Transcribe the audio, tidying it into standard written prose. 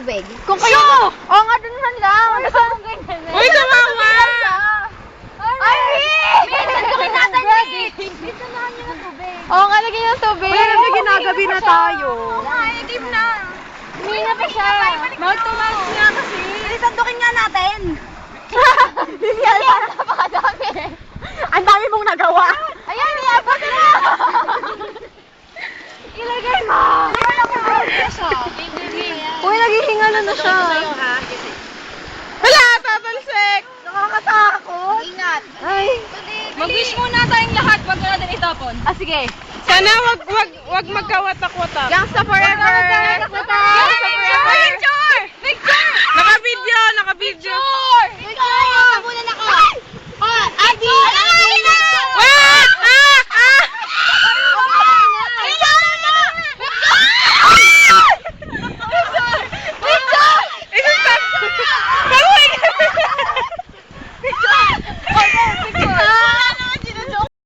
tubig. Kung kayo... Oo nga, dun lang. Uy, kawawa! Ay, May sandukin natin, May sanahan niyo ng tubig. Oo nga, lagyan ng tubig. Wala naman ginagabi na tayo. Ay, game na. Hindi na pa siya. Mouth to mouth nga kasi. Sandukin nga natin. Hindi alam. Napakadami. Ang dami mong nagawa. Ayan, iabot na. Ilagay mo. Uy, naghihingalo na siya. Wala, tatalsik. Nakakatakot. Ingat. Ay. Mag-wish muna tayong lahat, wag na natin itapon. Ah, sige. Sana wag magkawatak-watak. Gangsta forever. Gangsta forever. Picture! Picture! Naka-video. Picture! Muna na ko. Adi!